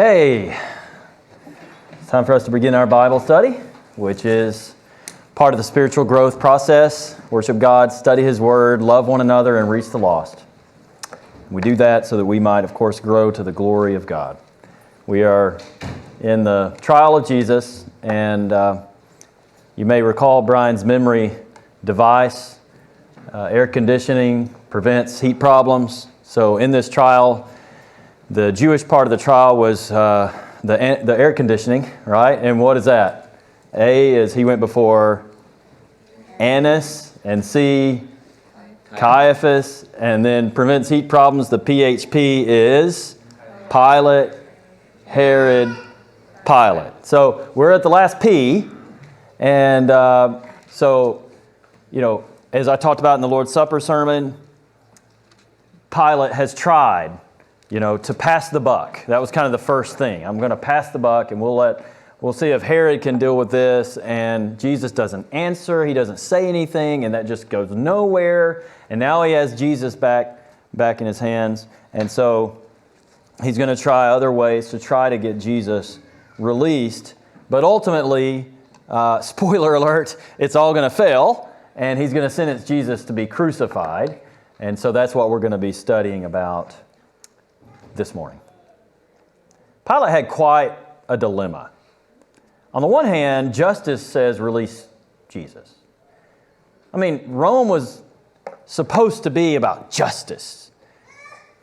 Okay, it's time for us to begin our Bible study, which is part of the spiritual growth process. Worship God, study His Word, love one another, and reach the lost. We do that so that we might, of course, grow to the glory of God. We are in the trial of Jesus, and you may recall Brian's memory device. Air conditioning prevents heat problems. So in this trial, the Jewish part of the trial was the air conditioning, right? And what is that? A is he went before Annas, and C, Caiaphas, and then prevents heat problems. The PHP is Pilate, Herod, Pilate. So we're at the last P, and so, you know, as I talked about in the Lord's Supper sermon, Pilate has tried, to pass the buck. That was kind of the first thing. I'm going to pass the buck, and we'll see if Herod can deal with this. And Jesus doesn't answer. He doesn't say anything, and that just goes nowhere. And now he has Jesus back in his hands. And so he's going to try other ways to try to get Jesus released. But ultimately, spoiler alert, it's all going to fail, and he's going to sentence Jesus to be crucified. And so that's what we're going to be studying about this morning. Pilate had quite a dilemma. On the one hand, justice says release Jesus. I mean, Rome was supposed to be about justice.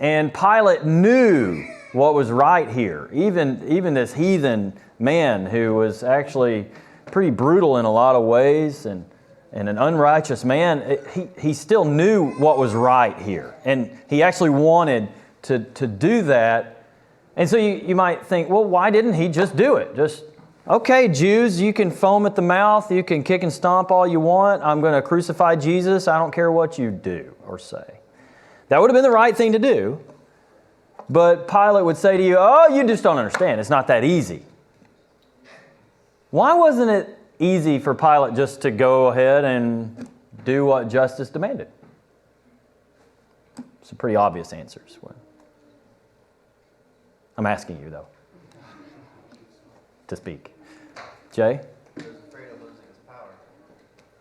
And Pilate knew what was right here. Even this heathen man who was actually pretty brutal in a lot of ways and an unrighteous man, he still knew what was right here. And he actually wanted to do that. And so you might think, well, why didn't he just do it? Just, okay, Jews, you can foam at the mouth, you can kick and stomp all you want. I'm going to crucify Jesus. I don't care what you do or say. That would have been the right thing to do. But Pilate would say to you, oh, you just don't understand. It's not that easy. Why wasn't it easy for Pilate just to go ahead and do what justice demanded? Some pretty obvious answers. I'm asking you, though, to speak. Jay? He was afraid of losing his power.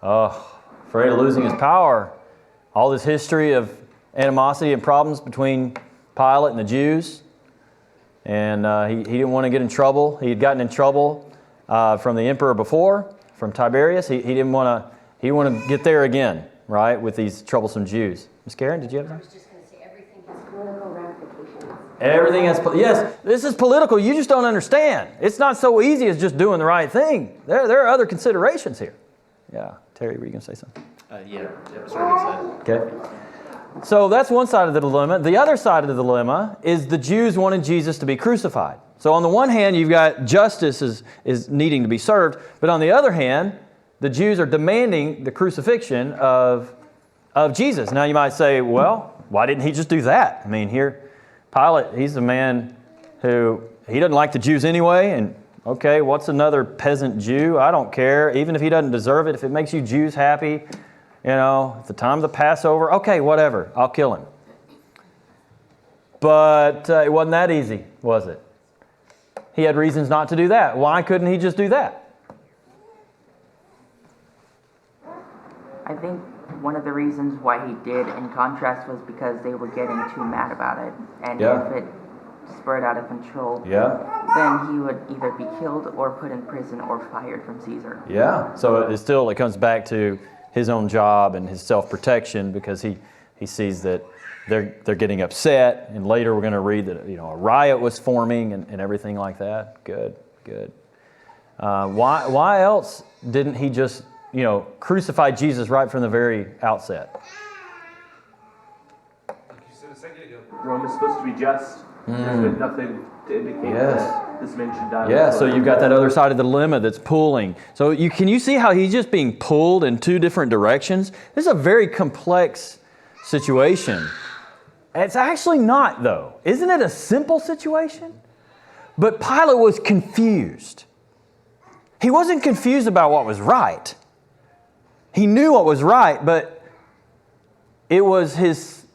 Oh, afraid of losing his power. All this history of animosity and problems between Pilate and the Jews. And he didn't want to get in trouble. He had gotten in trouble from the emperor before, from Tiberius. He didn't want to get there again, right, with these troublesome Jews. Ms. Karen, did you have something? Everything has, yes, this is political. You just don't understand. It's not so easy as just doing the right thing. There are other considerations here. Yeah. Terry, were you going to say something? Yeah, that's what I said. Okay. So that's one side of the dilemma. The other side of the dilemma is the Jews wanted Jesus to be crucified. So on the one hand, you've got justice is needing to be served. But on the other hand, the Jews are demanding the crucifixion of Jesus. Now you might say, well, why didn't he just do that? I mean, here, Pilate, he's a man who, he doesn't like the Jews anyway, and okay, what's another peasant Jew? I don't care, even if he doesn't deserve it, if it makes you Jews happy, at the time of the Passover, okay, whatever, I'll kill him. But it wasn't that easy, was it? He had reasons not to do that. Why couldn't he just do that? I think one of the reasons why he did, in contrast, was because they were getting too mad about it. And if it spread out of control, then he would either be killed or put in prison or fired from Caesar. Yeah, so it comes back to his own job and his self-protection, because he sees that they're getting upset, and later we're going to read that a riot was forming and everything like that. Good. Why else didn't he just crucify Jesus right from the very outset? Like you said a second ago, Rome is supposed to be just. There's been nothing to indicate that this man should die. Yeah, so you've got that other side of the dilemma that's pulling. So can you see how he's just being pulled in two different directions? This is a very complex situation. It's actually not, though. Isn't it a simple situation? But Pilate was confused. He wasn't confused about what was right. He knew what was right, but it was his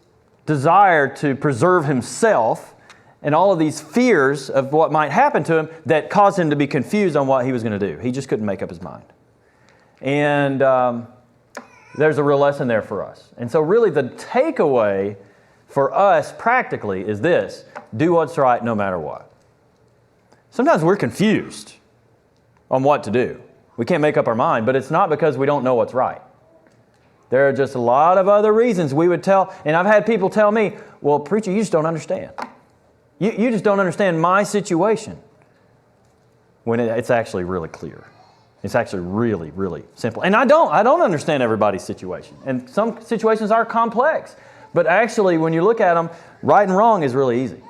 desire to preserve himself and all of these fears of what might happen to him that caused him to be confused on what he was going to do. He just couldn't make up his mind. And there's a real lesson there for us. And so really the takeaway for us practically is this: do what's right no matter what. Sometimes we're confused on what to do. We can't make up our mind, but it's not because we don't know what's right. There are just a lot of other reasons we would tell, and I've had people tell me, well, preacher, you just don't understand. You just don't understand my situation. When it's actually really clear. It's actually really, really simple. And I don't understand everybody's situation. And some situations are complex. But actually, when you look at them, right and wrong is really easy.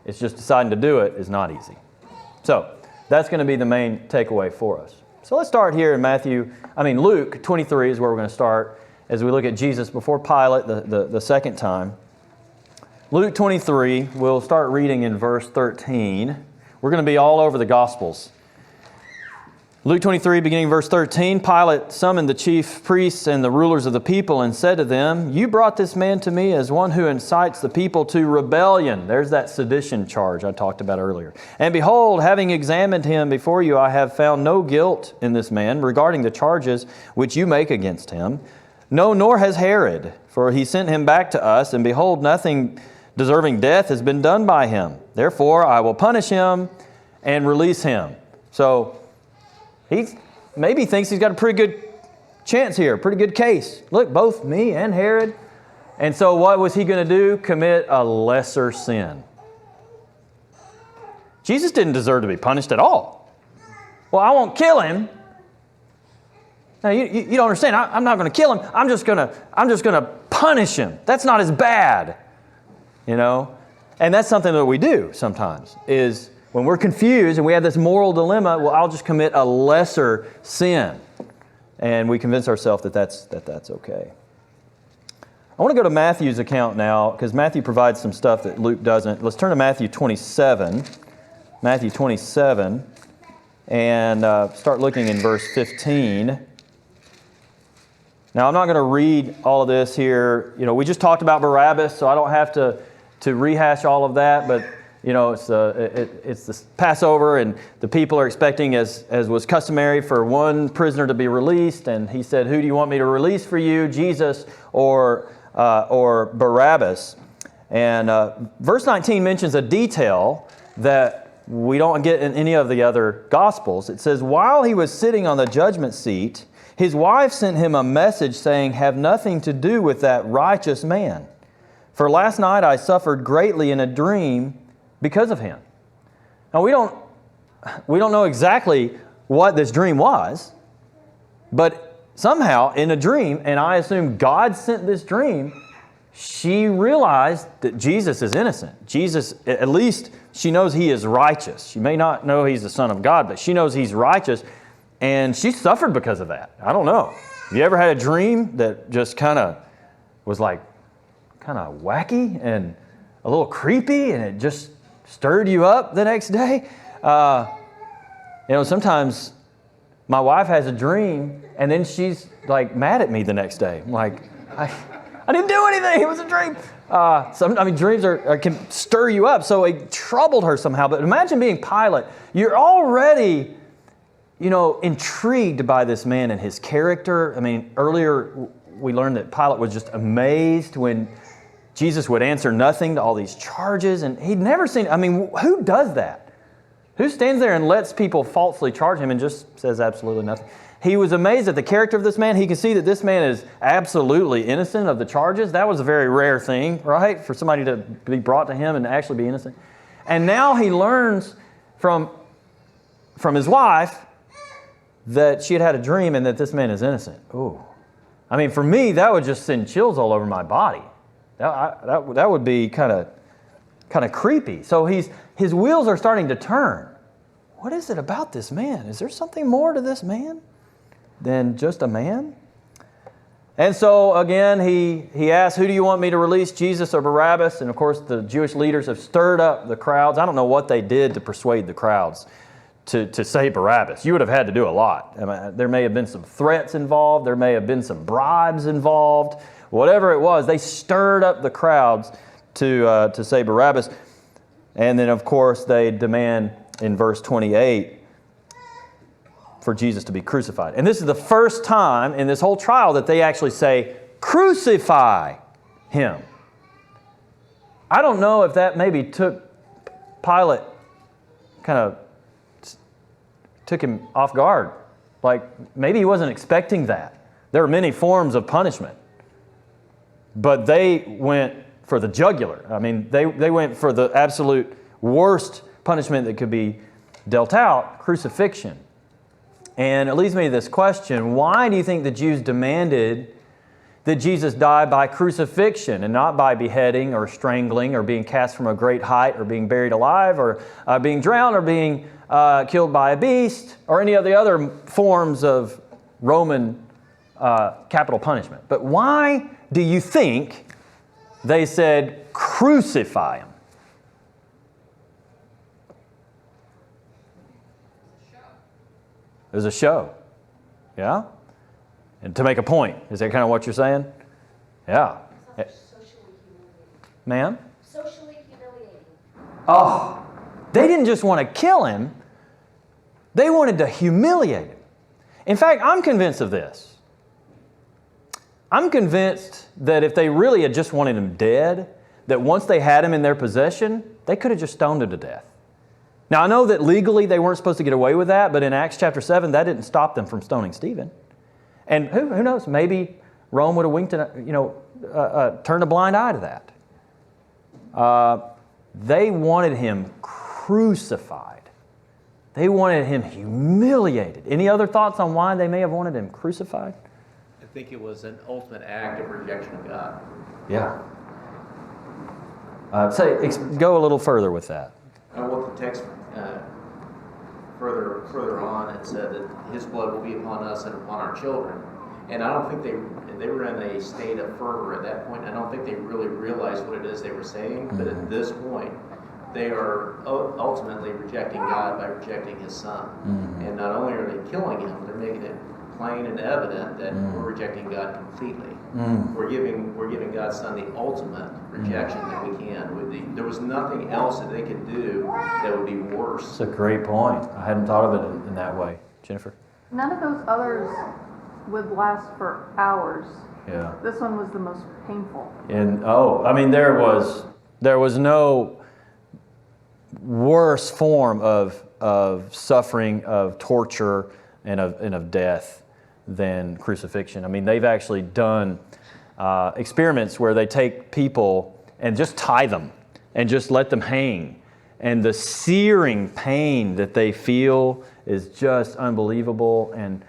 It's just deciding to do it is not easy. So that's going to be the main takeaway for us. So let's start here in Luke 23 is where we're going to start as we look at Jesus before Pilate the second time. Luke 23, we'll start reading in verse 13. We're going to be all over the Gospels. Luke 23, beginning verse 13, Pilate summoned the chief priests and the rulers of the people and said to them, "You brought this man to me as one who incites the people to rebellion." There's that sedition charge I talked about earlier. "And behold, having examined him before you, I have found no guilt in this man regarding the charges which you make against him. No, nor has Herod, for he sent him back to us, and behold, nothing deserving death has been done by him. Therefore, I will punish him and release him." So, he maybe thinks he's got a pretty good chance here, pretty good case. Look, both me and Herod. And so what was he going to do? Commit a lesser sin. Jesus didn't deserve to be punished at all. Well, I won't kill him. Now, you don't understand. I'm not going to kill him. I'm just going to punish him. That's not as bad. And that's something that we do sometimes, is when we're confused and we have this moral dilemma, well, I'll just commit a lesser sin. And we convince ourselves that that's okay. I want to go to Matthew's account now, because Matthew provides some stuff that Luke doesn't. Let's turn to Matthew 27. Matthew 27, and start looking in verse 15. Now, I'm not going to read all of this here. We just talked about Barabbas, so I don't have to rehash all of that, but it's the Passover, and the people are expecting, as was customary, for one prisoner to be released. And he said, "Who do you want me to release for you, Jesus or Barabbas?" And verse 19 mentions a detail that we don't get in any of the other Gospels. It says, "While he was sitting on the judgment seat, his wife sent him a message saying, 'Have nothing to do with that righteous man. For last night I suffered greatly in a dream because of him.'" Now we don't know exactly what this dream was, but somehow in a dream, and I assume God sent this dream, she realized that Jesus is innocent. Jesus, at least she knows he is righteous. She may not know he's the Son of God, but she knows he's righteous, and she suffered because of that. I don't know. Have you ever had a dream that just kind of was like kind of wacky and a little creepy, and it just stirred you up the next day? Sometimes my wife has a dream, and then she's like mad at me the next day. I'm like, I didn't do anything. It was a dream. Dreams can stir you up. So it troubled her somehow. But imagine being Pilate. You're already, intrigued by this man and his character. Earlier we learned that Pilate was just amazed when Jesus would answer nothing to all these charges. And he'd never seen, who does that? Who stands there and lets people falsely charge him and just says absolutely nothing? He was amazed at the character of this man. He can see that this man is absolutely innocent of the charges. That was a very rare thing, right? For somebody to be brought to him and actually be innocent. And now he learns from his wife that she had a dream and that this man is innocent. Ooh. For me, that would just send chills all over my body. That would be kind of creepy. So his wheels are starting to turn. What is it about this man? Is there something more to this man than just a man? And so again, he asks, "Who do you want me to release, Jesus or Barabbas?" And of course, the Jewish leaders have stirred up the crowds. I don't know what they did to persuade the crowds to say Barabbas. You would have had to do a lot. There may have been some threats involved. There may have been some bribes involved. Whatever it was, they stirred up the crowds to say Barabbas. And then, of course, they demand in verse 28 for Jesus to be crucified. And this is the first time in this whole trial that they actually say, crucify him. I don't know if that maybe took Pilate, kind of took him off guard. Like, maybe he wasn't expecting that. There are many forms of punishment. But they went for the jugular. I mean, they went for the absolute worst punishment that could be dealt out, crucifixion. And it leads me to this question: why do you think the Jews demanded that Jesus die by crucifixion and not by beheading or strangling or being cast from a great height or being buried alive or being drowned or being killed by a beast or any of the other forms of Roman capital punishment? But why do you think they said crucify him? It was a show. Yeah? And to make a point. Is that kind of what you're saying? Yeah. Socially humiliating. Ma'am? Socially humiliating. Oh, they didn't just want to kill him. They wanted to humiliate him. In fact, I'm convinced of this. I'm convinced that if they really had just wanted him dead, that once they had him in their possession, they could have just stoned him to death. Now, I know that legally they weren't supposed to get away with that, but in Acts chapter 7, that didn't stop them from stoning Stephen. And who knows, maybe Rome would have winked, turned a blind eye to that. They wanted him crucified. They wanted him humiliated. Any other thoughts on why they may have wanted him crucified? I think it was an ultimate act of rejection of God. Yeah. Go a little further with that. What the text further on, it said that His blood will be upon us and upon our children. And I don't think they were in a state of fervor at that point. I don't think they really realized what it is they were saying. Mm-hmm. But at this point, they are ultimately rejecting God by rejecting His Son. Mm-hmm. And not only are they killing Him, they're making it plain and evident that we're rejecting God completely. Mm. We're giving God's Son the ultimate rejection that we can. There was nothing else that they could do that would be worse. That's a great point. I hadn't thought of it in that way. Jennifer? None of those others would last for hours. Yeah. This one was the most painful. There was no worse form of suffering, of torture, and of death than crucifixion. I mean, they've actually done experiments where they take people and just tie them and just let them hang. And the searing pain that they feel is just unbelievable. And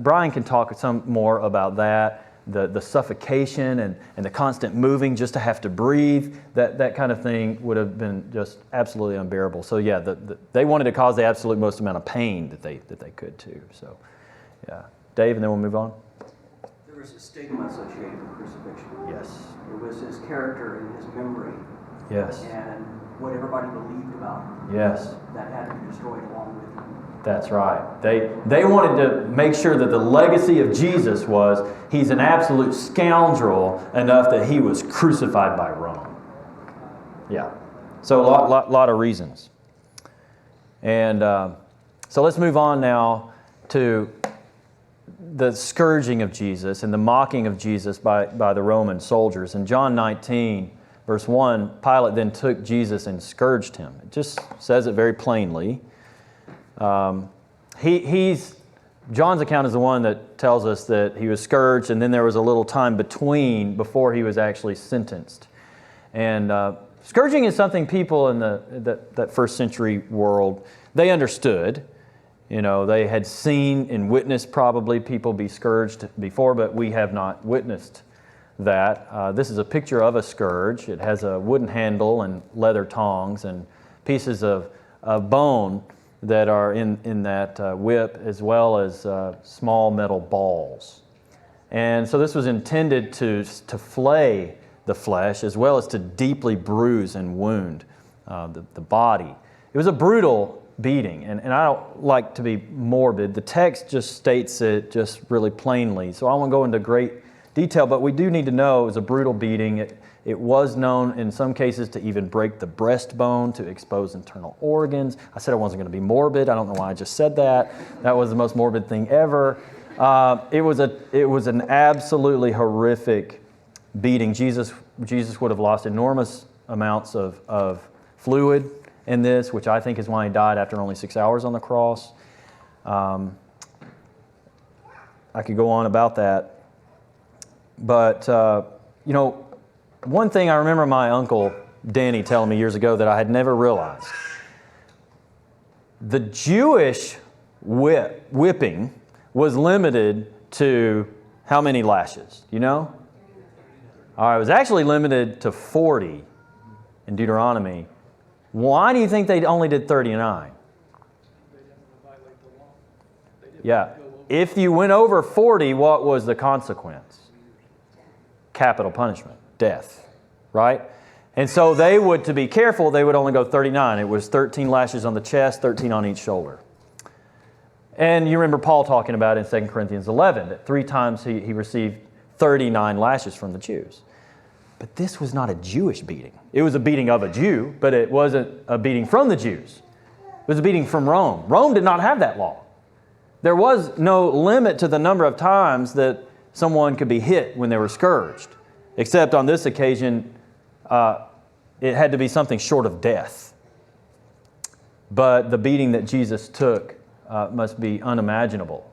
Brian can talk some more about that, the suffocation and the constant moving just to have to breathe. That kind of thing would have been just absolutely unbearable. So yeah, they wanted to cause the absolute most amount of pain that they could too. So yeah. Dave, and then we'll move on. There was a stigma associated with crucifixion. Yes. It was his character and his memory. Yes. And what everybody believed about him. Yes. That had to be destroyed along with him. That's right. They wanted to make sure that the legacy of Jesus was he's an absolute scoundrel enough that he was crucified by Rome. Yeah. So a lot of reasons. And so let's move on now to the scourging of Jesus and the mocking of Jesus by the Roman soldiers. In John 19, verse 1, Pilate then took Jesus and scourged him. It just says it very plainly. John's account is the one that tells us that he was scourged, and then there was a little time before he was actually sentenced. And scourging is something people in that first century world, they understood. You know, they had seen and witnessed probably people be scourged before, but we have not witnessed that. This is a picture of a scourge. It has a wooden handle and leather tongs and pieces of bone that are in that whip, as well as small metal balls. And so this was intended to flay the flesh, as well as to deeply bruise and wound the body. It was a brutal beating, and I don't like to be morbid. The text just states it just really plainly, so I won't go into great detail, but we do need to know it was a brutal beating. It was known in some cases to even break the breastbone to expose internal organs. I said I wasn't going to be morbid. I don't know why I just said that. That was the most morbid thing ever. It was an absolutely horrific beating. Jesus would have lost enormous amounts of fluid in this, which I think is why he died after only 6 hours on the cross. I could go on about that. But, one thing I remember my uncle Danny telling me years ago that I had never realized. The Jewish whipping was limited to how many lashes? You know? All right, it was actually limited to 40 in Deuteronomy. Why do you think they only did 39? Yeah. If you went over 40, what was the consequence? Capital punishment, death, right? And so they would, to be careful, they would only go 39. It was 13 lashes on the chest, 13 on each shoulder. And you remember Paul talking about in 2 Corinthians 11 that 3 times he received 39 lashes from the Jews. But this was not a Jewish beating. It was a beating of a Jew, but it wasn't a beating from the Jews. It was a beating from Rome. Rome did not have that law. There was no limit to the number of times that someone could be hit when they were scourged, except on this occasion, it had to be something short of death. But the beating that Jesus took must be unimaginable.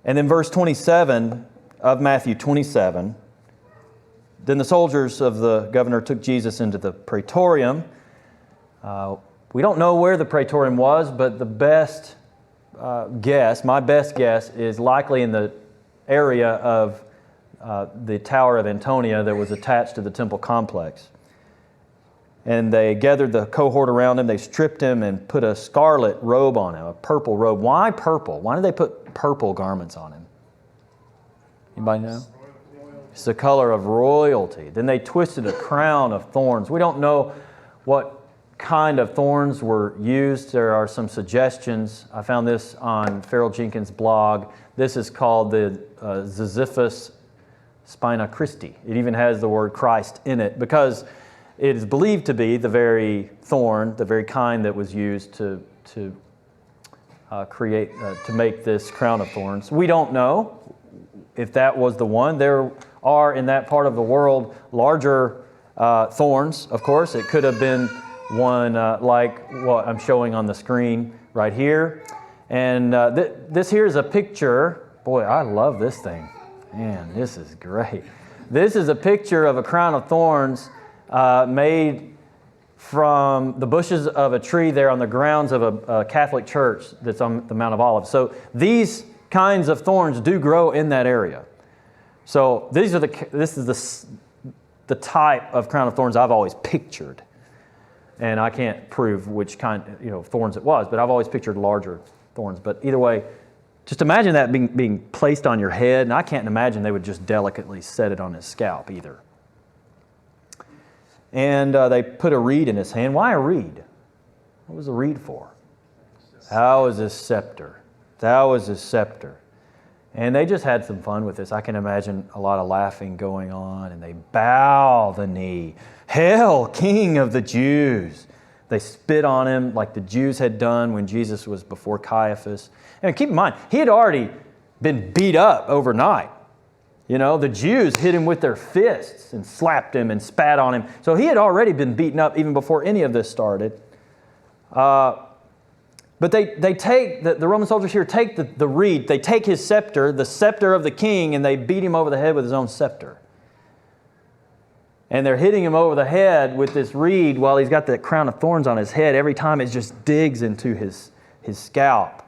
And then verse 27 of Matthew 27, then the soldiers of the governor took Jesus into the praetorium. We don't know where the praetorium was, but the best guess, my best guess, is likely in the area of the Tower of Antonia that was attached to the temple complex. And they gathered the cohort around him. They stripped him and put a scarlet robe on him, a purple robe. Why purple? Why did they put purple garments on him? Anybody know? It's the color of royalty. Then they twisted a crown of thorns. We don't know what kind of thorns were used. There are some suggestions. I found this on Farrell Jenkins' blog. This is called the Ziziphus spina Christi. It even has the word Christ in it because it is believed to be the very thorn, the very kind that was used to make this crown of thorns. We don't know if that was the one. There are in that part of the world larger thorns, of course. It could have been one like what I'm showing on the screen right here. And this here is a picture. Boy, I love this thing. Man, this is great. This is a picture of a crown of thorns made from the bushes of a tree there on the grounds of a Catholic church that's on the Mount of Olives. So these kinds of thorns do grow in that area. So this is the type of crown of thorns I've always pictured. And I can't prove which kind of thorns it was, but I've always pictured larger thorns. But either way, just imagine that being placed on your head, and I can't imagine they would just delicately set it on his scalp either. And they put a reed in his hand. Why a reed? What was the reed for? That was his scepter. That was his scepter. And they just had some fun with this. I can imagine a lot of laughing going on, and they bow the knee. Hail, King of the Jews. They spit on him like the Jews had done when Jesus was before Caiaphas. And keep in mind, he had already been beat up overnight. The Jews hit him with their fists and slapped him and spat on him. So he had already been beaten up even before any of this started. But they take, the Roman soldiers here take the reed, they take his scepter, the scepter of the king, and they beat him over the head with his own scepter. And they're hitting him over the head with this reed while he's got that crown of thorns on his head. Every time it just digs into his scalp.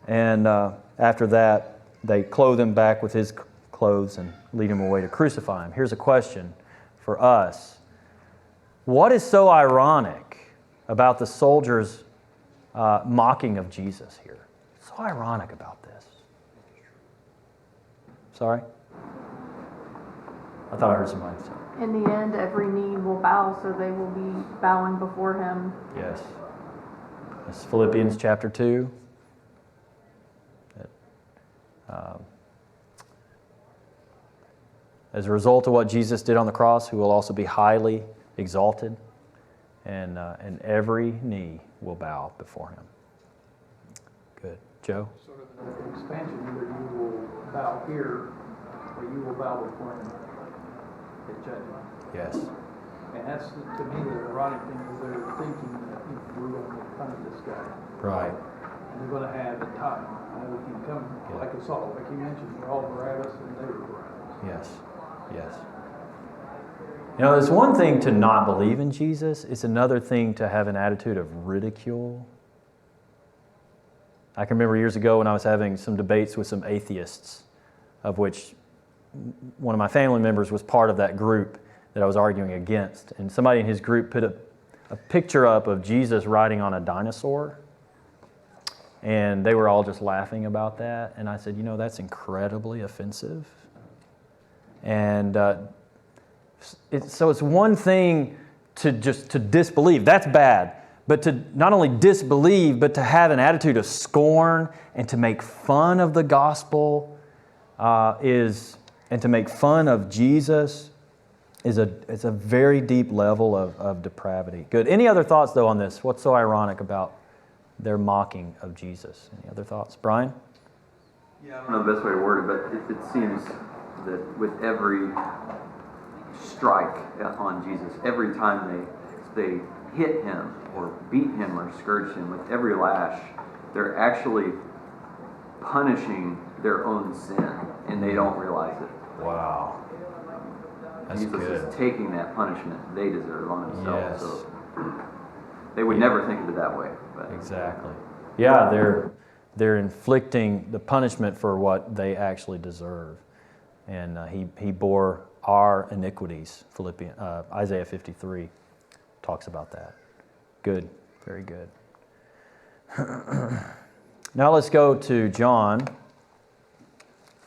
And after that, they clothe him back with his clothes and lead him away to crucify him. Here's a question for us. What is so ironic about the soldiers' mocking of Jesus here? So ironic about this. Sorry? I thought I heard somebody say. In the end, every knee will bow, so they will be bowing before him. Yes. It's Philippians chapter 2. as a result of what Jesus did on the cross, who will also be highly exalted, and every knee will bow before him. Good. Joe? Sort of an expansion, either you will bow here, or you will bow before him at judgment. Yes. And that's, to me, the ironic thing, is they're thinking that we're going to punish this guy. Right. And they're going to have a time. We can come, like it's all, like you mentioned, we're all Barabbas and they were Barabbas. Yes. Yes. You know, it's one thing to not believe in Jesus. It's another thing to have an attitude of ridicule. I can remember years ago when I was having some debates with some atheists, of which one of my family members was part of that group that I was arguing against. And somebody in his group put a picture up of Jesus riding on a dinosaur. And they were all just laughing about that. And I said, you know, that's incredibly offensive. And so it's one thing to disbelieve. That's bad. But to not only disbelieve, but to have an attitude of scorn and to make fun of the gospel and to make fun of Jesus is a very deep level of depravity. Good. Any other thoughts, though, on this? What's so ironic about their mocking of Jesus? Any other thoughts? Brian? Yeah, I don't know the best way to word it, but it seems that with every strike on Jesus, every time they hit him or beat him or scourge him, with every lash, they're actually punishing their own sin, and they don't realize it. Wow. That's Jesus good. is taking that punishment they deserve on himself. Yes. So they would never think of it that way. But. Exactly. Yeah, they're inflicting the punishment for what they actually deserve. And he bore our iniquities. Isaiah 53 talks about that. Good. Very good. Now let's go to John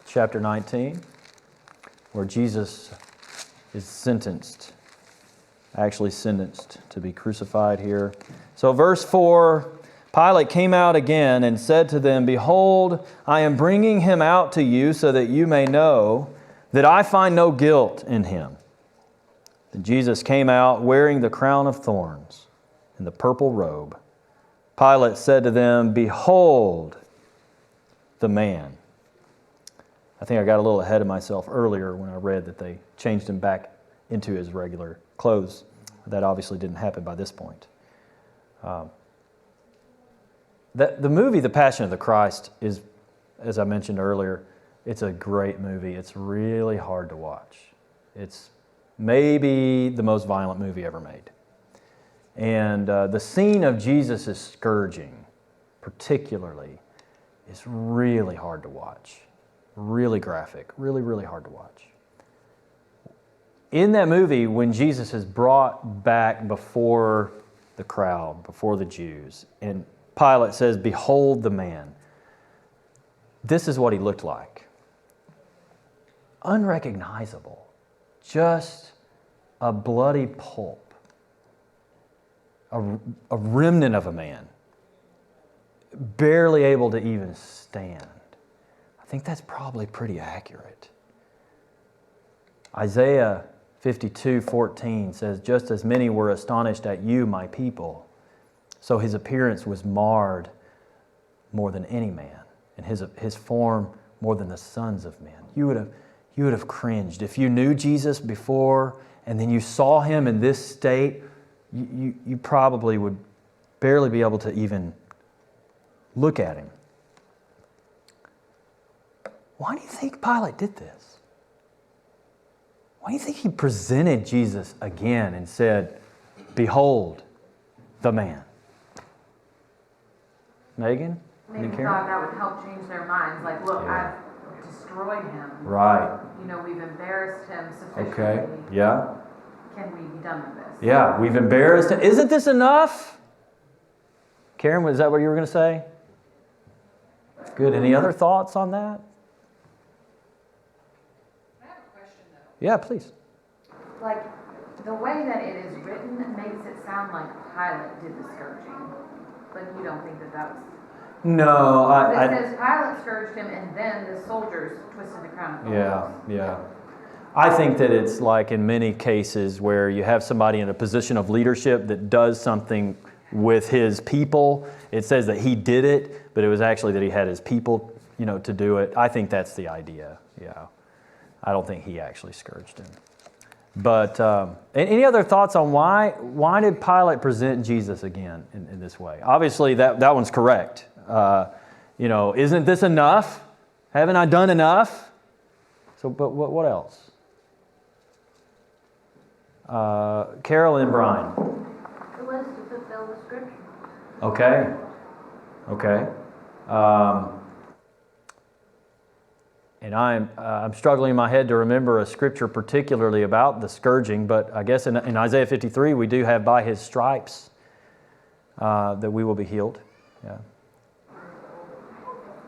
chapter 19, where Jesus is sentenced to be crucified here. So verse 4, Pilate came out again and said to them, "Behold, I am bringing him out to you so that you may know that I find no guilt in him." And Jesus came out wearing the crown of thorns and the purple robe. Pilate said to them, "Behold the man." I think I got a little ahead of myself earlier when I read that they changed him back into his regular clothes. That obviously didn't happen by this point. The movie The Passion of the Christ is, as I mentioned earlier, it's a great movie. It's really hard to watch. It's maybe the most violent movie ever made. And the scene of Jesus' scourging, particularly, is really hard to watch. Really graphic. Really, really hard to watch. In that movie, when Jesus is brought back before the crowd, before the Jews, and Pilate says, "Behold the man," this is what he looked like. Unrecognizable. Just a bloody pulp. A remnant of a man. Barely able to even stand. I think that's probably pretty accurate. Isaiah 52:14 says, "Just as many were astonished at you, my people, so his appearance was marred more than any man, and his form more than the sons of men." You would have cringed. If you knew Jesus before and then you saw him in this state, you probably would barely be able to even look at him. Why do you think Pilate did this? Why do you think he presented Jesus again and said, "Behold the man"? Megan? Maybe thought that would help change their minds. Like, look, Yeah. I've destroyed him. Right. You know, we've embarrassed him sufficiently. Okay. Yeah. Can we be done with this? Yeah, we've embarrassed him. Isn't this enough? Karen, was that what you were going to say? Good. Any other thoughts on that? I have a question, though. Yeah, please. Like, the way that it is written makes it sound like Pilate did the scourging. But you don't think that that was... No, It says Pilate scourged him and then the soldiers twisted the crown of thorns. Yeah. I think that it's like in many cases where you have somebody in a position of leadership that does something with his people. It says that he did it, but it was actually that he had his people, to do it. I think that's the idea. Yeah. I don't think he actually scourged him. But any other thoughts on why did Pilate present Jesus again in this way? Obviously, that one's correct. Isn't this enough? Haven't I done enough? So, but what else? Carol and Brian. It was to fulfill the scripture. Okay. And I'm struggling in my head to remember a scripture particularly about the scourging, but I guess in Isaiah 53 we do have by his stripes that we will be healed. Yeah.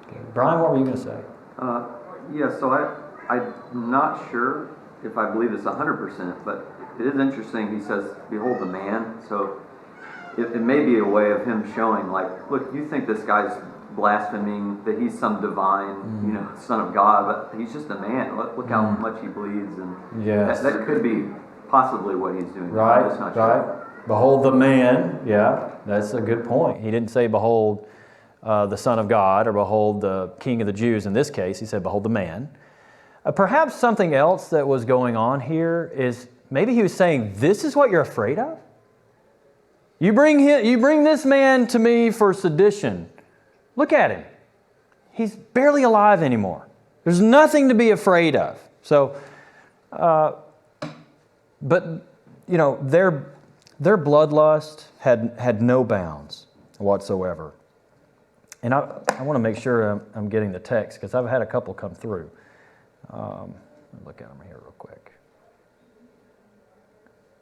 Okay. Brian, what were you going to say? So I'm not sure if I believe this 100%, but it is interesting. He says, "Behold the man." So it may be a way of him showing, like, look, you think this guy's blaspheming, that he's some divine, son of God, but he's just a man. Look how much he bleeds, and that could be possibly what he's doing. Right, I'm just not right. sure. Behold the man. Yeah, that's a good point. He didn't say behold the Son of God or behold the King of the Jews. In this case, he said behold the man. Perhaps something else that was going on here is maybe he was saying, this is what you're afraid of? You bring this man to me for sedition. Look at him. He's barely alive anymore. There's nothing to be afraid of. So, but their bloodlust had no bounds whatsoever. And I want to make sure I'm getting the text because I've had a couple come through. Look at them here real quick.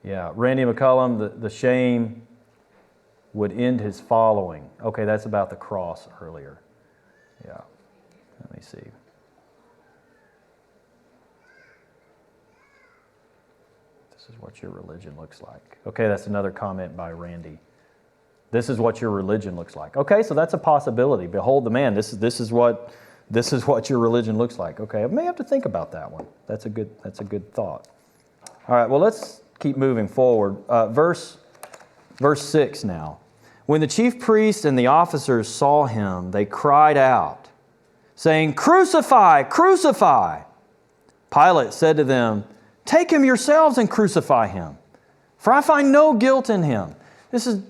Yeah, Randy McCullum, the shame would end his following. Okay, that's about the cross earlier. Yeah, let me see. This is what your religion looks like. Okay, that's another comment by Randy. This is what your religion looks like. Okay, so that's a possibility. Behold the man. This is what your religion looks like. Okay, I may have to think about that one. That's a good thought. All right, well, let's keep moving forward. Verse 6 now. When the chief priests and the officers saw him, they cried out, saying, "Crucify, crucify!" Pilate said to them, "Take him yourselves and crucify him, for I find no guilt in him." This is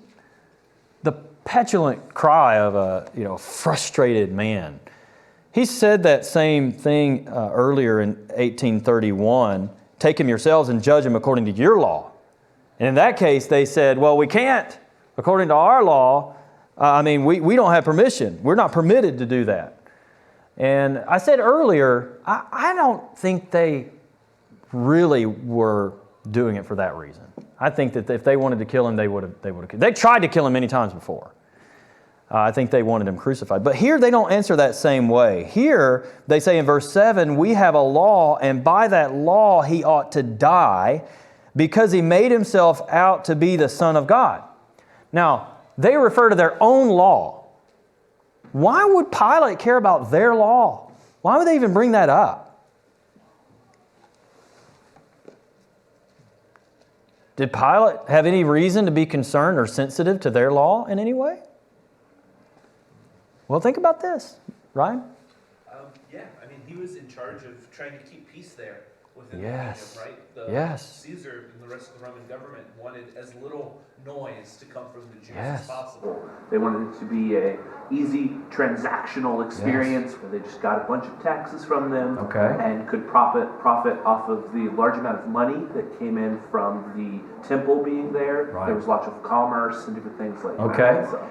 the petulant cry of a frustrated man. He said that same thing earlier in 1831. Take him yourselves and judge him according to your law. And in that case, they said, well, we can't. According to our law, we don't have permission. We're not permitted to do that. And I said earlier, I don't think they really were doing it for that reason. I think that if they wanted to kill him, they would have. They tried to kill him many times before. I think they wanted him crucified. But here they don't answer that same way. Here they say in verse 7, we have a law, and by that law he ought to die because he made himself out to be the Son of God. Now, they refer to their own law. Why would Pilate care about their law? Why would they even bring that up? Did Pilate have any reason to be concerned or sensitive to their law in any way? Well, think about this, Ryan. He was in charge of trying to keep peace there within the kingdom, right? Yes. Caesar and the rest of the Roman government wanted as little noise to come from the Jews as possible. They wanted it to be a easy transactional experience where they just got a bunch of taxes from them and could profit off of the large amount of money that came in from the temple being there. Right. There was lots of commerce and different things like that. So.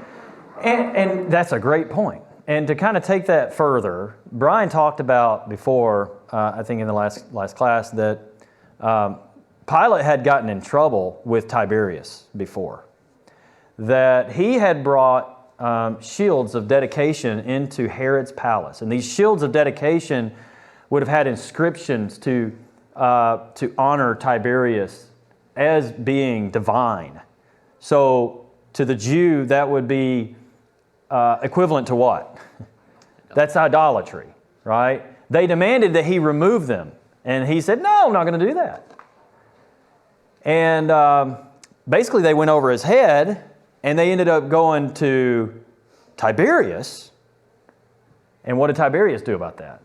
And that's a great point. And to kind of take that further, Brian talked about before, I think in the last class, that Pilate had gotten in trouble with Tiberius before. That he had brought shields of dedication into Herod's palace. And these shields of dedication would have had inscriptions to honor Tiberius as being divine. So to the Jew, that would be equivalent to what? That's idolatry, right? They demanded that he remove them. And he said, no, I'm not going to do that. And basically they went over his head, and they ended up going to Tiberius. And what did Tiberius do about that?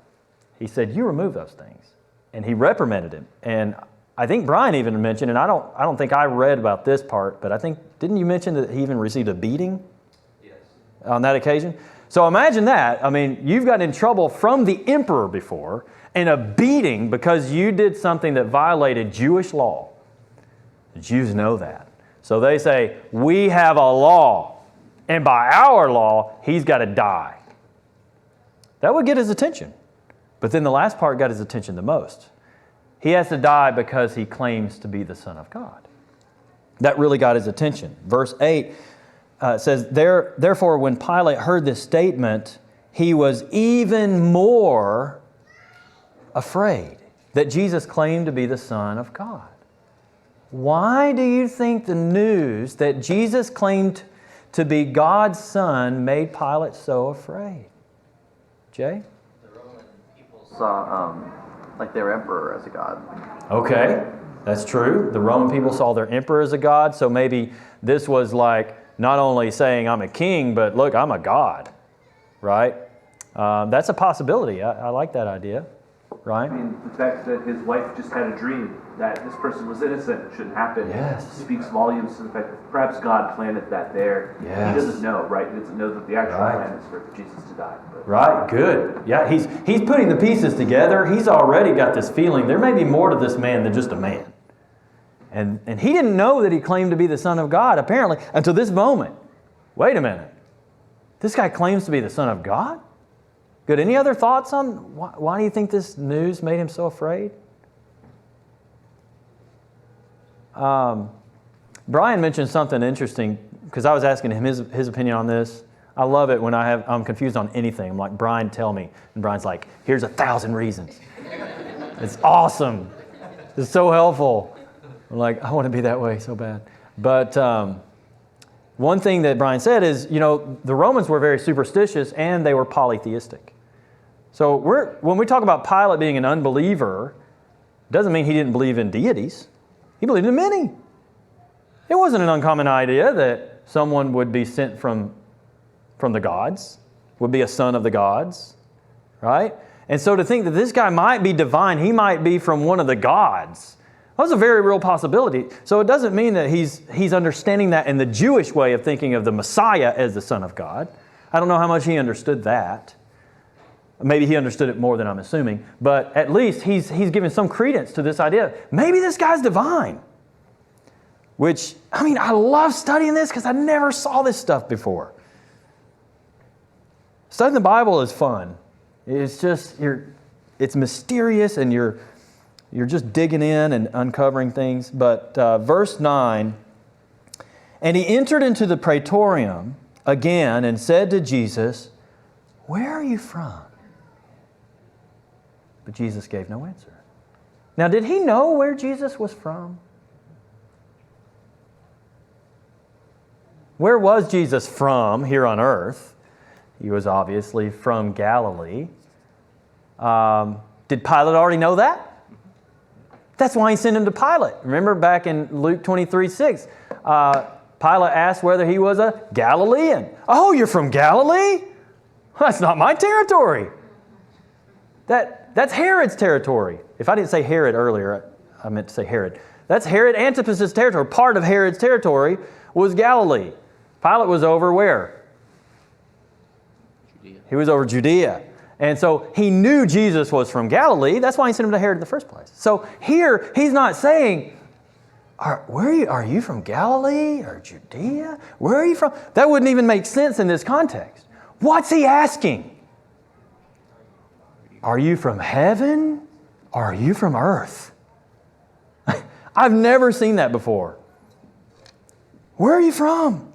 He said, you remove those things. And he reprimanded him. And I think Brian even mentioned, and I don't think I read about this part, but I think, didn't you mention that he even received a beating? Yes. On that occasion? So imagine that. I mean, you've gotten in trouble from the emperor before, and a beating because you did something that violated Jewish law. The Jews know that. So they say, we have a law, and by our law, he's got to die. That would get his attention. But then the last part got his attention the most. He has to die because he claims to be the Son of God. That really got his attention. Verse 8 says, Therefore, when Pilate heard this statement, he was even more afraid that Jesus claimed to be the Son of God. Why do you think the news that Jesus claimed to be God's Son made Pilate so afraid? Jay? The Roman people saw like their emperor as a god. Okay, that's true. The Roman people saw their emperor as a god, so maybe this was like not only saying I'm a king, but look, I'm a god, right? That's a possibility. I like that idea. Ryan? I mean, the fact that his wife just had a dream that this person was innocent shouldn't happen. Yes. Speaks volumes to the fact that perhaps God planted that there. Yes. He doesn't know, right? He doesn't know that the actual plan is for Jesus to die. But. Right, good. Yeah, he's putting the pieces together. He's already got this feeling there may be more to this man than just a man. And he didn't know that he claimed to be the Son of God, apparently, until this moment. Wait a minute. This guy claims to be the Son of God? Good. Any other thoughts on why do you think this news made him so afraid? Brian mentioned something interesting because I was asking him his opinion on this. I love it when I'm confused on anything. I'm like, Brian, tell me. And Brian's like, here's 1,000 reasons. It's awesome. It's so helpful. I'm like, I want to be that way so bad. But one thing that Brian said is, the Romans were very superstitious and they were polytheistic. So when we talk about Pilate being an unbeliever, it doesn't mean he didn't believe in deities. He believed in many. It wasn't an uncommon idea that someone would be sent from the gods, would be a son of the gods, right? And so to think that this guy might be divine, he might be from one of the gods, that's a very real possibility. So it doesn't mean that he's understanding that in the Jewish way of thinking of the Messiah as the Son of God. I don't know how much he understood that. Maybe he understood it more than I'm assuming, but at least he's given some credence to this idea. Maybe this guy's divine. Which, I love studying this because I never saw this stuff before. Studying the Bible is fun. It's just, it's mysterious and you're just digging in and uncovering things. But verse 9, and he entered into the praetorium again and said to Jesus, where are you from? But Jesus gave no answer. Now, did he know where Jesus was from? Where was Jesus from here on earth? He was obviously from Galilee. Did Pilate already know that? That's why he sent him to Pilate. Remember back in Luke 23:6, Pilate asked whether he was a Galilean. Oh, you're from Galilee? That's not my territory. That's Herod's territory. If I didn't say Herod earlier, I meant to say Herod. That's Herod Antipas's territory. Part of Herod's territory was Galilee. Pilate was over where? Judea. He was over Judea. And so he knew Jesus was from Galilee. That's why he sent him to Herod in the first place. So here, he's not saying, are you from Galilee or Judea? Where are you from? That wouldn't even make sense in this context. What's he asking? Are you from heaven or are you from earth? I've never seen that before. Where are you from?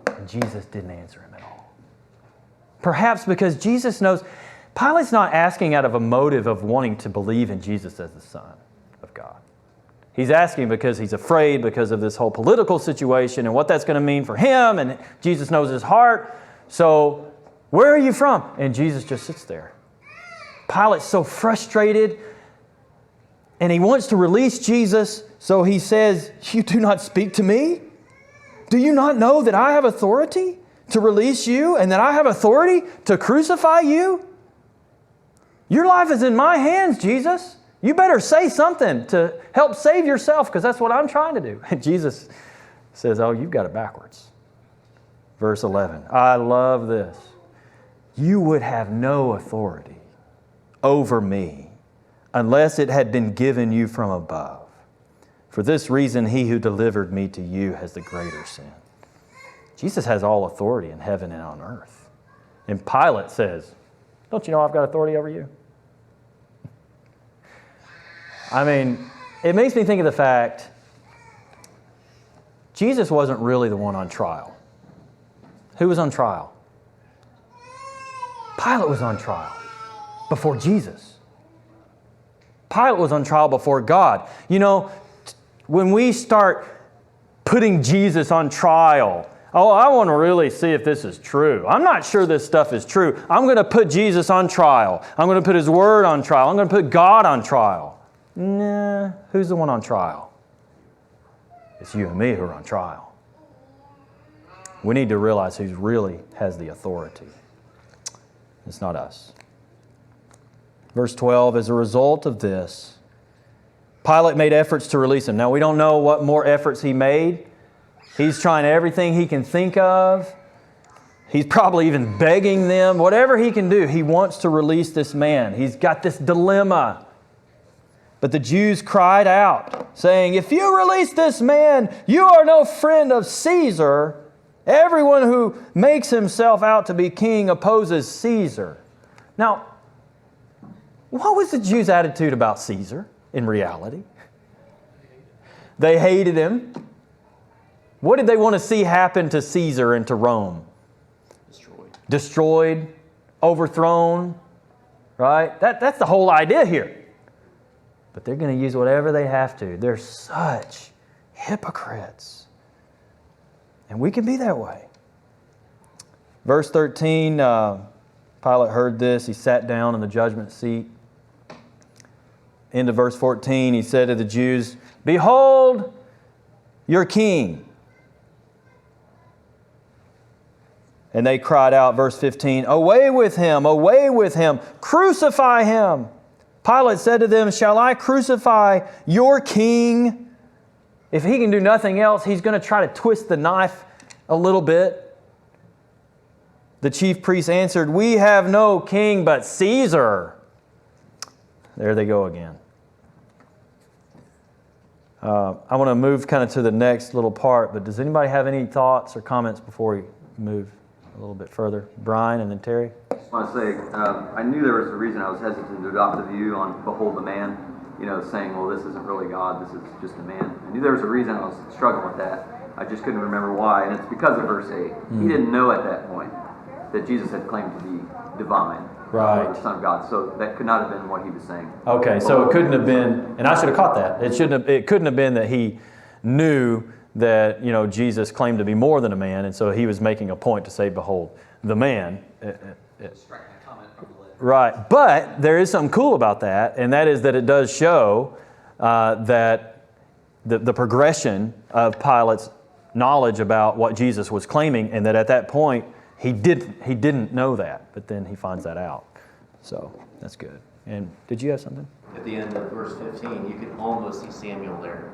And Jesus didn't answer him at all. Perhaps because Jesus knows, Pilate's not asking out of a motive of wanting to believe in Jesus as the Son of God. He's asking because he's afraid because of this whole political situation and what that's going to mean for him, and Jesus knows his heart. So, where are you from? And Jesus just sits there. Pilate's so frustrated. And he wants to release Jesus, so he says, "You do not speak to me? Do you not know that I have authority to release you and that I have authority to crucify you? Your life is in my hands, Jesus. You better say something to help save yourself, because that's what I'm trying to do." And Jesus says, "Oh, you've got it backwards." Verse 11. I love this. "You would have no authority over me unless it had been given you from above. For this reason, he who delivered me to you has the greater sin." Jesus has all authority in heaven and on earth. And Pilate says, "Don't you know I've got authority over you?" I mean, it makes me think of the fact Jesus wasn't really the one on trial. Who was on trial? Pilate was on trial before Jesus. Pilate was on trial before God. You know, when we start putting Jesus on trial, "Oh, I want to really see if this is true. I'm not sure this stuff is true. I'm going to put Jesus on trial. I'm going to put His Word on trial. I'm going to put God on trial." Nah, who's the one on trial? It's you and me who are on trial. We need to realize who really has the authority. It's not us. Verse 12, as a result of this, Pilate made efforts to release him. Now, we don't know what more efforts he made. He's trying everything he can think of. He's probably even begging them. Whatever he can do, he wants to release this man. He's got this dilemma. But the Jews cried out, saying, "If you release this man, you are no friend of Caesar. Everyone who makes himself out to be king opposes Caesar." Now, what was the Jews' attitude about Caesar in reality? They hated him. What did they want to see happen to Caesar and to Rome? Destroyed, overthrown, right? That's the whole idea here. But they're going to use whatever they have to. They're such hypocrites. And we can be that way. Verse 13, Pilate heard this. He sat down in the judgment seat. Into verse 14, he said to the Jews, "Behold your king." And they cried out, verse 15, "Away with him, away with him, crucify him." Pilate said to them, "Shall I crucify your king?" If he can do nothing else, he's going to try to twist the knife a little bit. The chief priests answered, "We have no king but Caesar." There they go again. I want to move kind of to the next little part, but does anybody have any thoughts or comments before we move a little bit further? Brian and then Terry? I just want to say, I knew there was a reason I was hesitant to adopt the view on behold the man, saying, well, this isn't really God, this is just a man. I knew there was a reason I was struggling with that. I just couldn't remember why, and it's because of verse 8. He didn't know at that point that Jesus had claimed to be divine. Right. The Son of God. So that could not have been what he was saying. Okay, so it couldn't have been, and I should have caught that. It couldn't have been that he knew that, Jesus claimed to be more than a man, and so he was making a point to say, behold, the man. Right, but there is something cool about that, and that is that it does show that the progression of Pilate's knowledge about what Jesus was claiming, and that at that point, he didn't know that, but then he finds that out. So that's good. And did you have something? At the end of verse 15, you can almost see Samuel there.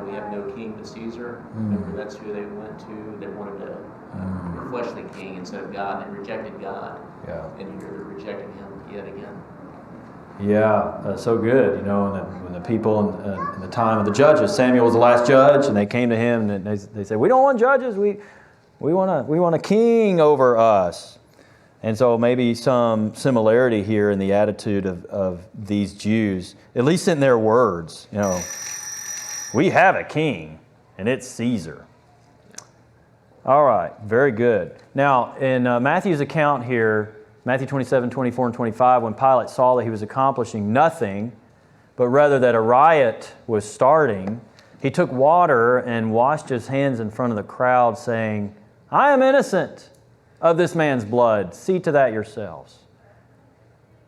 We have no king but Caesar. Remember, that's who they went to. They wanted a fleshly king instead of God. They rejected God. Yeah. And here they're rejecting him yet again. Yeah, so good. When the people in the time of the judges, Samuel was the last judge, and they came to him and they said, "We don't want judges. We want a king over us." And so maybe some similarity here in the attitude of these Jews, at least in their words. We have a king, and it's Caesar. All right, very good. Now, in Matthew's account here, Matthew 27, 24, and 25, when Pilate saw that he was accomplishing nothing, but rather that a riot was starting, he took water and washed his hands in front of the crowd, saying, "I am innocent of this man's blood. See to that yourselves."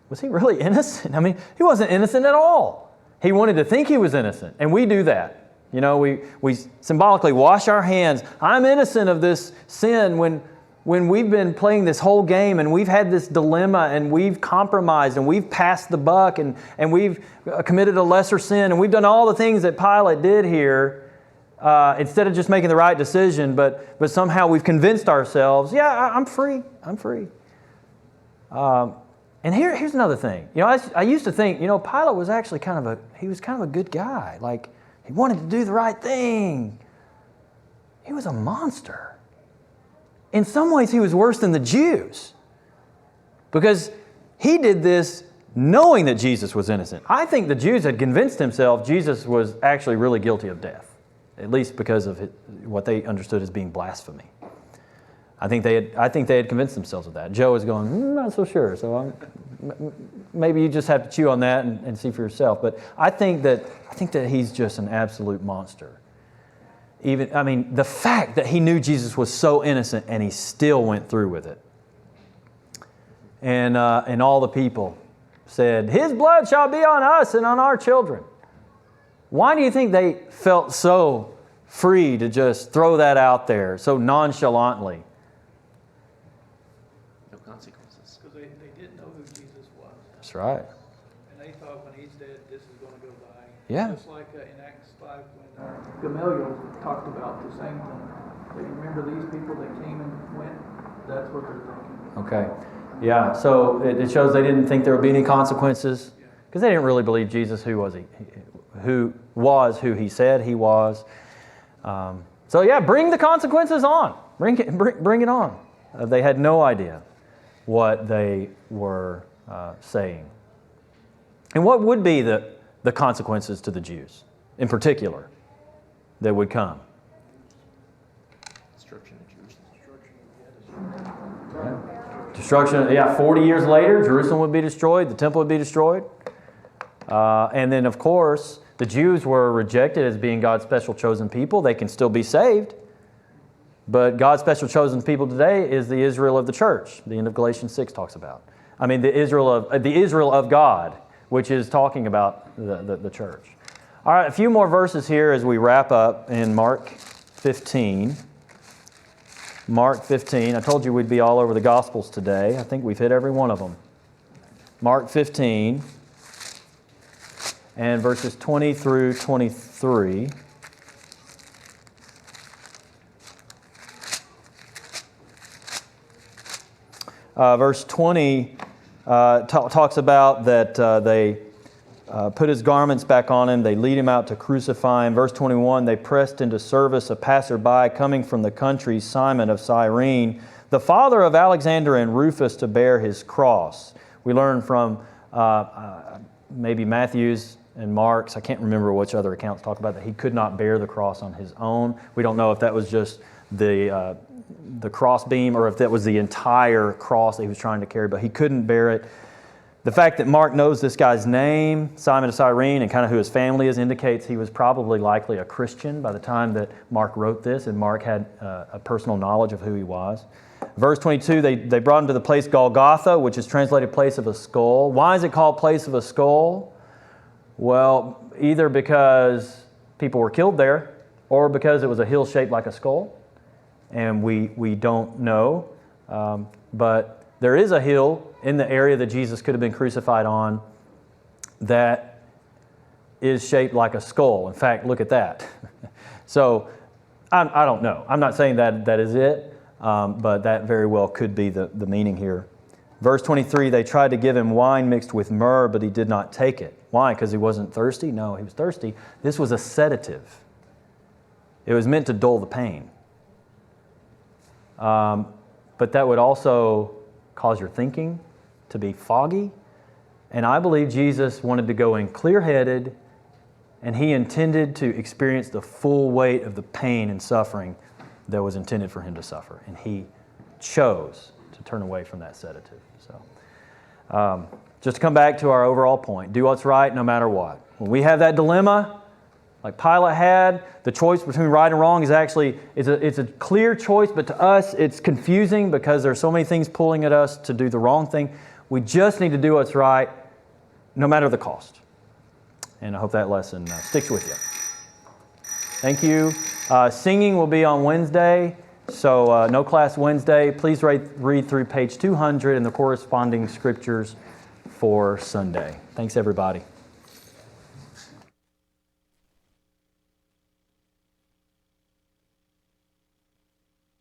Was he really innocent? I mean, he wasn't innocent at all. He wanted to think he was innocent, and we do that. You know, we symbolically wash our hands. I'm innocent of this sin when we've been playing this whole game and we've had this dilemma and we've compromised and we've passed the buck and we've committed a lesser sin and we've done all the things that Pilate did here instead of just making the right decision, but somehow we've convinced ourselves, yeah, I'm free. I'm free. And here's another thing. You know, I used to think, you know, Pilate was actually kind of a good guy. Like, he wanted to do the right thing. He was a monster. In some ways, he was worse than the Jews because he did this knowing that Jesus was innocent. I think the Jews had convinced themselves Jesus was actually really guilty of death, at least because of what they understood as being blasphemy. I think they had convinced themselves of that. Joe is going, not so sure. So maybe you just have to chew on that and see for yourself. But I think that he's just an absolute monster. The fact that he knew Jesus was so innocent and he still went through with it. And all the people said, his blood shall be on us and on our children. Why do you think they felt so free to just throw that out there so nonchalantly? No consequences. Because they didn't know who Jesus was. That's right. And they thought when he's dead, this is going to go by. Yeah. Just like in Acts 5 when Gamaliel talked about the same thing. They remember these people that came and went. That's what they're thinking. Okay. Yeah, so it shows they didn't think there would be any consequences because they didn't really believe Jesus who was who he said he was. So yeah, bring the consequences on. Bring it on. They had no idea what they were saying. And what would be the consequences to the Jews in particular that would come? Destruction of Jerusalem. Destruction, 40 years later, Jerusalem would be destroyed, the temple would be destroyed. And then, of course, the Jews were rejected as being God's special chosen people. They can still be saved. But God's special chosen people today is the Israel of the church. The end of Galatians 6 talks about. The Israel of God, which is talking about the church. All right, a few more verses here as we wrap up in Mark 15. Mark 15. I told you we'd be all over the Gospels today. I think we've hit every one of them. Mark 15 and verses 20 through 23. Verse 20 talks about that they put his garments back on him. They lead him out to crucify him. Verse 21, they pressed into service a passerby coming from the country, Simon of Cyrene, the father of Alexander and Rufus, to bear his cross. We learn from maybe Matthew's and Mark's, I can't remember which other accounts talk about that, he could not bear the cross on his own. We don't know if that was just the cross beam or if that was the entire cross that he was trying to carry, but he couldn't bear it. The fact that Mark knows this guy's name, Simon of Cyrene, and kind of who his family is, indicates he was probably likely a Christian by the time that Mark wrote this, and Mark had a personal knowledge of who he was. Verse 22, they brought him to the place Golgotha, which is translated place of a skull. Why is it called place of a skull? Well, either because people were killed there, or because it was a hill shaped like a skull, and we don't know. But there is a hill in the area that Jesus could have been crucified on that is shaped like a skull. In fact, look at that. So, I don't know. I'm not saying that is it, but that very well could be the meaning here. Verse 23, they tried to give him wine mixed with myrrh, but he did not take it. Why? Because he wasn't thirsty? No, he was thirsty. This was a sedative. It was meant to dull the pain. But that would also cause your thinking to be foggy. And I believe Jesus wanted to go in clear-headed, and he intended to experience the full weight of the pain and suffering that was intended for him to suffer. And he chose to turn away from that sedative. So, just to come back to our overall point, do what's right no matter what. When we have that dilemma, like Pilate had, the choice between right and wrong is actually, it's a clear choice, but to us it's confusing because there's so many things pulling at us to do the wrong thing. We just need to do what's right no matter the cost. And I hope that lesson sticks with you. Thank you. Singing will be on Wednesday, so no class Wednesday. Please read through page 200 and the corresponding scriptures for Sunday. Thanks, everybody.